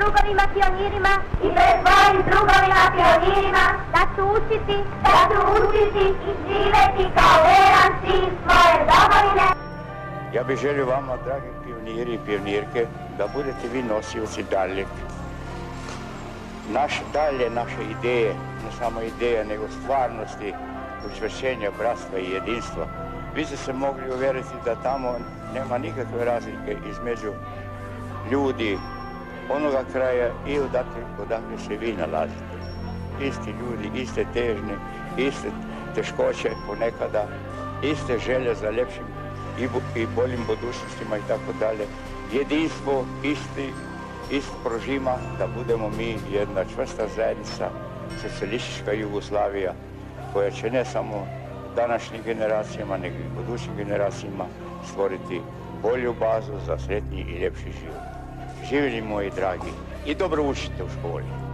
drugovima pionirima i pred svojim drugovima pionirima da ću učiti i živeti kao veran sin svoje domovine. Ja bih želio vama, dragi pioniri i pionirke, da budete vi nosioci dalje naše ideje, ne samo ideje, nego stvarnosti, učvršćenja, bratstva i jedinstva. Vi ste se mogli uvjeriti da tamo nema nikakve razlike između ljudi onoga kraja i odakle se vi nalazite. Isti ljudi, iste težnje, iste teškoće ponekada, iste želje za lepšim i boljim budućnostima i tako dalje. Jedinstvo isto prožima da budemo mi jedna čvrsta zajednica, socijalistička Jugoslavija, koja će ne samo današnjim generacijama, nego i budućim generacijama stvoriti bolju bazu za sretniji i ljepši život. Živjeli moji dragi i dobro učite u školi.